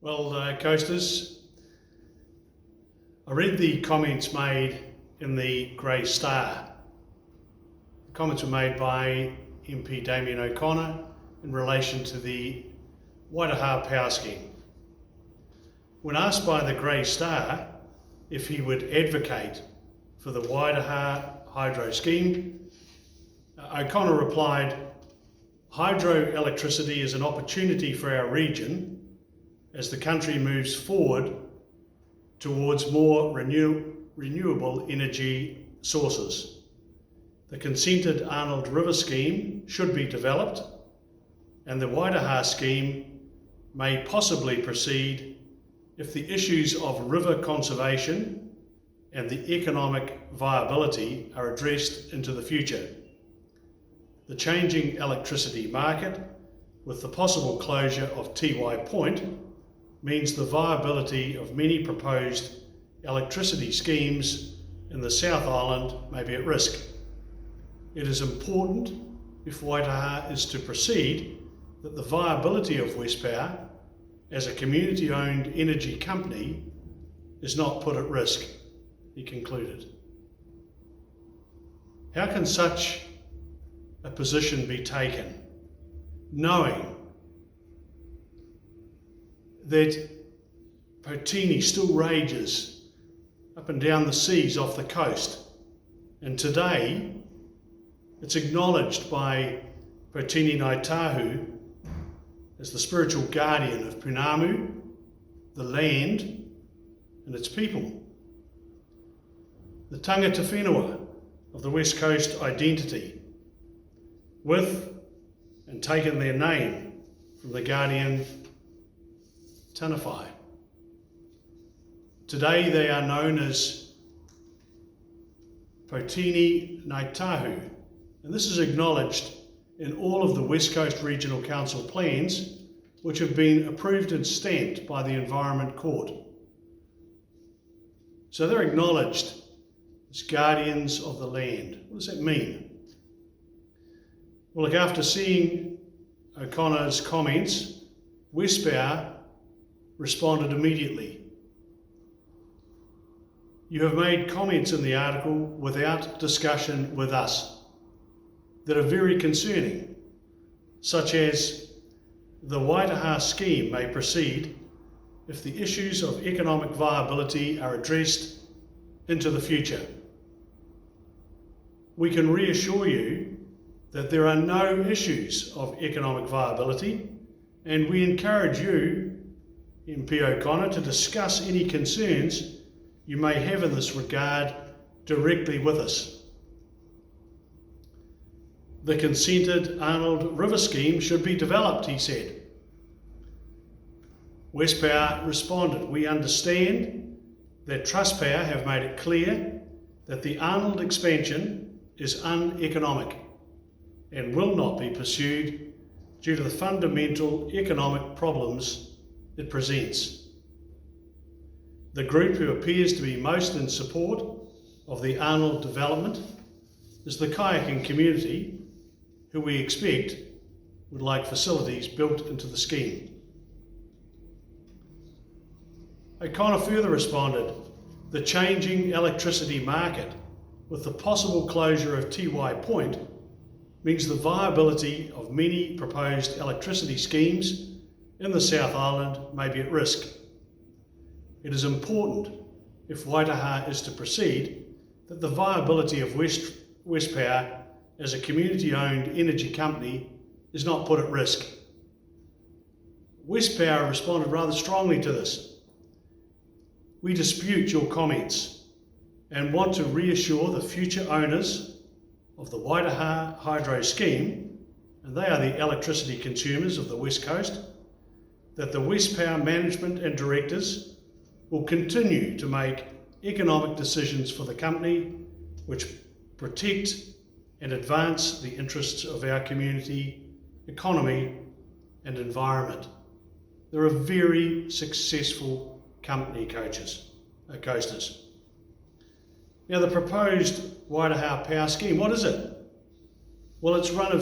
Well, coasters, I read the comments made in the Greystar. The comments were made by MP Damien O'Connor in relation to the Waitaha power scheme. When asked by the Greystar if he would advocate for the Waitaha hydro scheme, O'Connor replied, "Hydroelectricity is an opportunity for our region as the country moves forward towards more renewable energy sources. The consented Arnold River scheme should be developed, and the Waitaha scheme may possibly proceed if the issues of river conservation and the economic viability are addressed into the future. The changing electricity market, with the possible closure of Tiwai Point, means the viability of many proposed electricity schemes in the South Island may be at risk. It is important, if Waitaha is to proceed, that the viability of Westpower as a community-owned energy company is not put at risk," he concluded. How can such a position be taken, knowing that Potini still rages up and down the seas off the coast, and today it's acknowledged by Potini Ngaitahu as the spiritual guardian of Punamu, the land and its people, the tangata whenua of the West Coast identity, with and taken their name from the guardian Tanawhai. Today they are known as Potini Ngaitahu, and this is acknowledged in all of the West Coast Regional Council plans which have been approved and stamped by the Environment Court. So they're acknowledged as guardians of the land. What does that mean? Well, look, after seeing O'Connor's comments, Westpower responded immediately. "You have made comments in the article without discussion with us that are very concerning, such as the Waitaha scheme may proceed if the issues of economic viability are addressed into the future. We can reassure you that there are no issues of economic viability, and we encourage you, MP O'Connor, to discuss any concerns you may have in this regard directly with us. The consented Arnold River scheme should be developed," he said. Westpower responded, "We understand that Trustpower have made it clear that the Arnold expansion is uneconomic and will not be pursued due to the fundamental economic problems it presents. The group who appears to be most in support of the Arnold development is the kayaking community, who we expect would like facilities built into the scheme." O'Connor further responded, "The changing electricity market, with the possible closure of Tiwai Point, means the viability of many proposed electricity schemes in the South Island may be at risk. It is important, if Waitaha is to proceed, that the viability of Westpower as a community-owned energy company is not put at risk." Westpower responded rather strongly to this. "We dispute your comments and want to reassure the future owners of the Waitaha hydro scheme, and they are the electricity consumers of the West Coast, that the Westpower management and directors will continue to make economic decisions for the company which protect and advance the interests of our community, economy and environment. They're a very successful company, coasters. Now, the proposed Waitaha power scheme, what is it? Well, it's run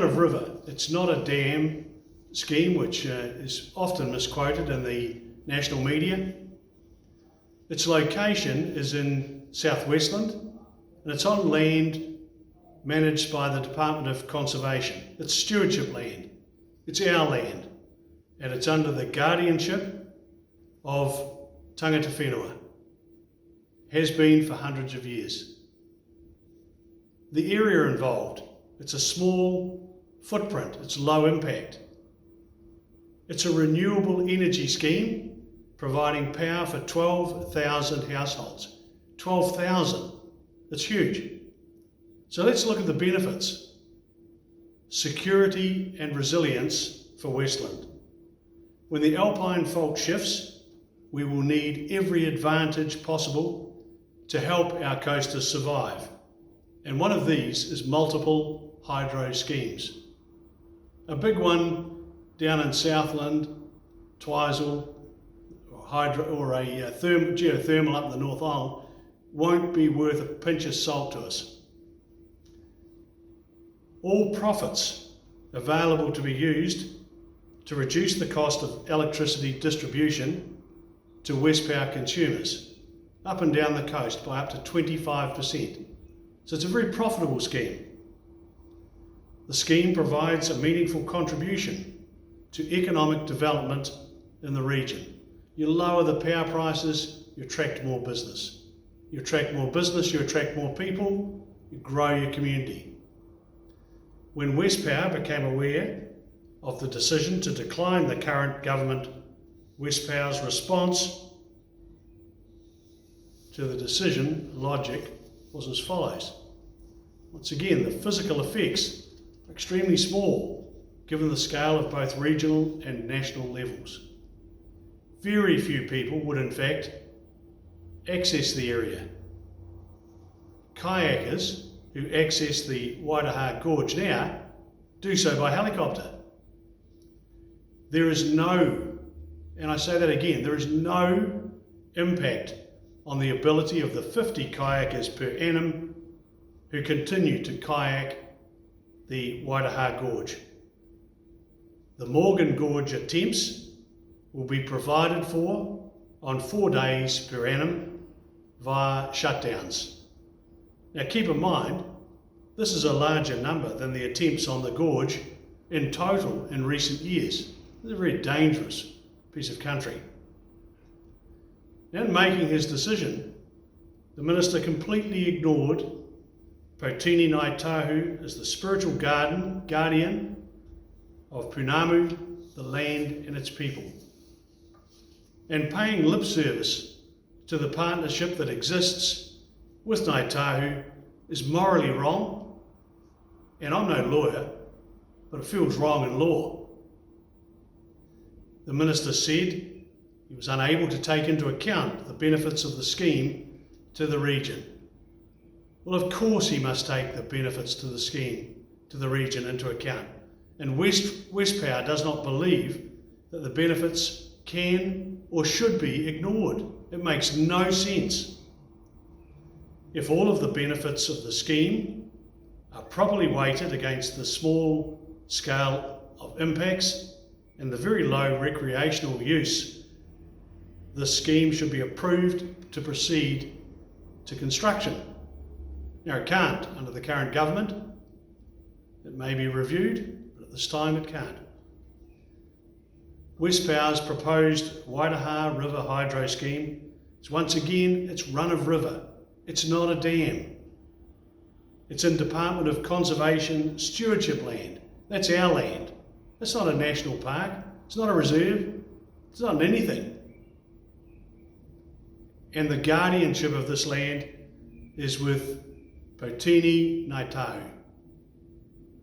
of river. It's not a dam scheme, which is often misquoted in the national media. Its location is in South Westland, and it's on land managed by the Department of Conservation. It's stewardship land. It's our land, and it's under the guardianship of tangata whenua. Has been for hundreds of years. The area involved, it's a small footprint, it's low impact. It's a renewable energy scheme providing power for 12,000 households. 12,000, that's huge. So let's look at the benefits. Security and resilience for Westland. When the alpine fault shifts, we will need every advantage possible to help our coasters survive. And one of these is multiple hydro schemes. A big one down in Southland, Twizel, or a geothermal up in the North Island, won't be worth a pinch of salt to us. All profits available to be used to reduce the cost of electricity distribution to Westpower consumers up and down the coast by up to 25%. So it's a very profitable scheme. The scheme provides a meaningful contribution to economic development in the region. You lower the power prices, you attract more business. You attract more business, you attract more people, you grow your community. When Westpower became aware of the decision to decline the current government, Westpower's response to the decision logic was as follows. Once again, the physical effects are extremely small given the scale of both regional and national levels. Very few people would in fact access the area. Kayakers who access the Waitaha Gorge now do so by helicopter. There is no, and I say that again, there is no impact on the ability of the 50 kayakers per annum who continue to kayak the Waitaha Gorge. The Morgan Gorge attempts will be provided for on 4 days per annum via shutdowns. Now keep in mind, this is a larger number than the attempts on the gorge in total in recent years. It's a very dangerous piece of country. Now, in making his decision, the Minister completely ignored Potini Ngāi Tahu as the spiritual guardian of Punamu, the land and its people. And paying lip service to the partnership that exists with Ngāi Tahu is morally wrong, and I'm no lawyer, but it feels wrong in law. The Minister said he was unable to take into account the benefits of the scheme to the region. Well, of course he must take the benefits to the scheme, to the region into account. And Westpower does not believe that the benefits can or should be ignored. It makes no sense. If all of the benefits of the scheme are properly weighted against the small scale of impacts and the very low recreational use, the scheme should be approved to proceed to construction. Now it can't under the current government. It may be reviewed, but at this time it can't. Westpower's proposed Waitaha River Hydro Scheme is once again, it's run of river. It's not a dam. It's in Department of Conservation stewardship land. That's our land. That's not a national park. It's not a reserve. It's not anything. And the guardianship of this land is with Potini Ngāi Tahu.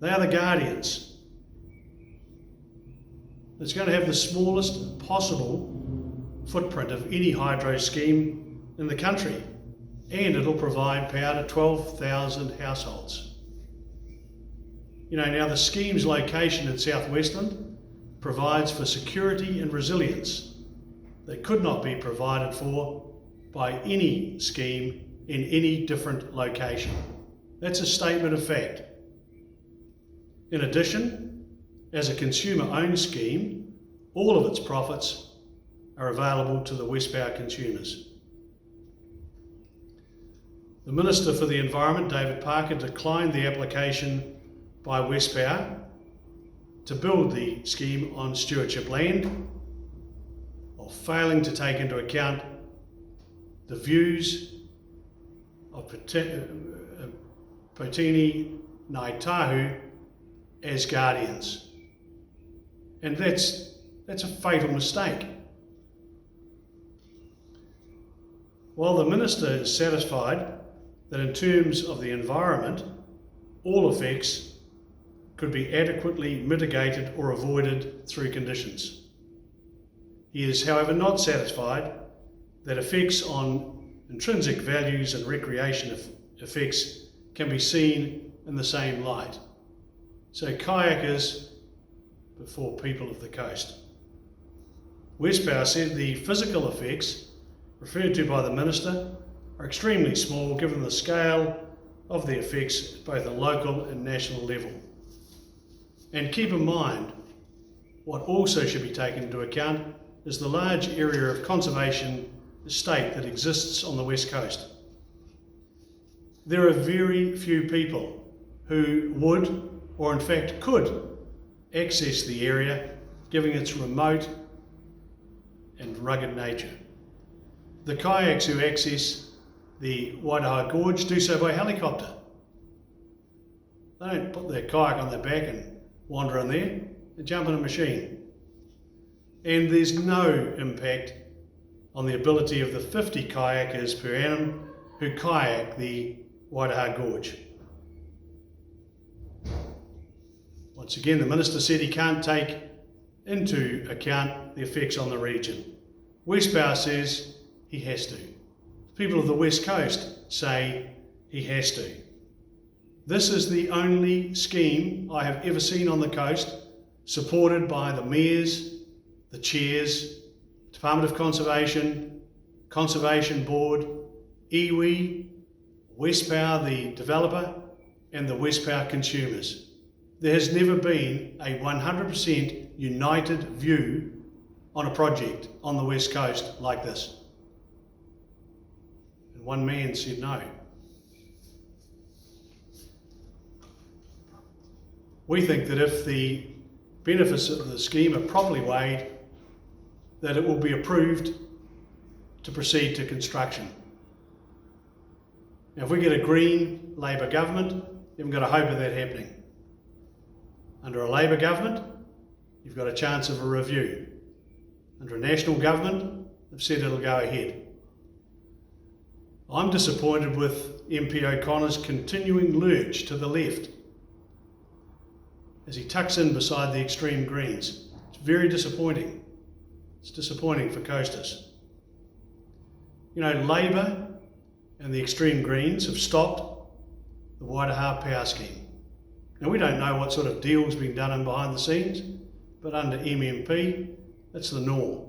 They are the guardians. It's going to have the smallest possible footprint of any hydro scheme in the country, and it'll provide power to 12,000 households. You know, now the scheme's location in South Westland provides for security and resilience that could not be provided for by any scheme in any different location. That's a statement of fact. In addition, as a consumer-owned scheme, all of its profits are available to the Westpower consumers. The Minister for the Environment, David Parker, declined the application by Westpower to build the scheme on stewardship land, while failing to take into account the views of Potini Ngāi Tahu as guardians. And that's a fatal mistake. While the Minister is satisfied that in terms of the environment, all effects could be adequately mitigated or avoided through conditions, he is, however, not satisfied that effects on intrinsic values and recreation effects can be seen in the same light. So kayakers before people of the coast. Westpower said the physical effects referred to by the Minister are extremely small given the scale of the effects at both a local and national level. And keep in mind, what also should be taken into account is the large area of conservation estate that exists on the West Coast. There are very few people who would, or in fact could, access the area, given its remote and rugged nature. The kayaks who access the Waitaha Gorge do so by helicopter. They don't put their kayak on their back and wander in there, they jump in a machine. And there's no impact on the ability of the 50 kayakers per annum who kayak the Waitaha Gorge. Once again, the Minister said he can't take into account the effects on the region. Westpower says he has to. People of the West Coast say he has to. This is the only scheme I have ever seen on the coast supported by the mayors, the chairs, Department of Conservation, Conservation Board, iwi, Westpower the developer, and the Westpower consumers. There has never been a 100% united view on a project on the West Coast like this. And one man said no. We think that if the benefits of the scheme are properly weighed, that it will be approved to proceed to construction. Now, if we get a Green Labor government, you haven't got a hope of that happening. Under a Labor government, you've got a chance of a review. Under a National government, they've said it'll go ahead. I'm disappointed with MP O'Connor's continuing lurch to the left as he tucks in beside the extreme Greens. It's very disappointing. It's disappointing for coasters. You know, Labor and the extreme Greens have stopped the Waitaha power scheme. Now, we don't know what sort of deal's been done in behind the scenes, but under MMP, that's the norm.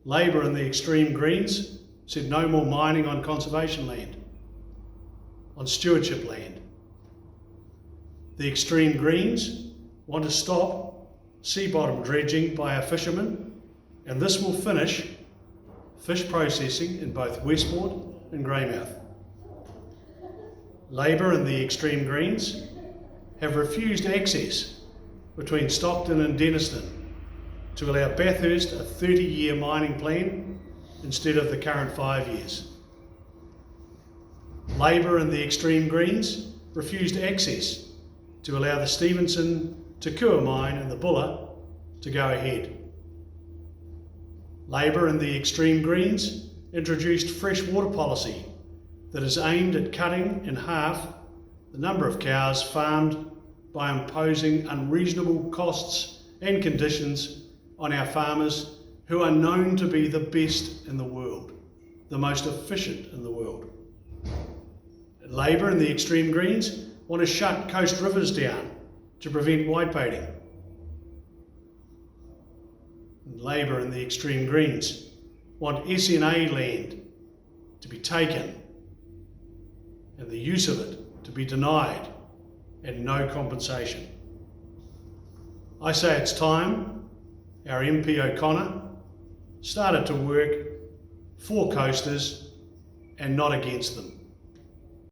Labor and the extreme Greens said no more mining on conservation land, on stewardship land. The extreme Greens want to stop sea bottom dredging by our fishermen, and this will finish fish processing in both Westport and Greymouth. Labor and the extreme Greens have refused access between Stockton and Denniston to allow Bathhurst a 30-year mining plan instead of the current 5 years. Labor and the extreme Greens refused access to allow the Stevenson Tekua mine in the Buller to go ahead. Labor and the extreme Greens introduced fresh water policy that is aimed at cutting in half the number of cows farmed by imposing unreasonable costs and conditions on our farmers who are known to be the best in the world, the most efficient in the world. Labor and the extreme Greens want to shut coast rivers down to prevent whitebaiting. Labor and the extreme Greens want SNA land to be taken and the use of it to be denied and no compensation. I say it's time our MP O'Connor started to work for coasters and not against them.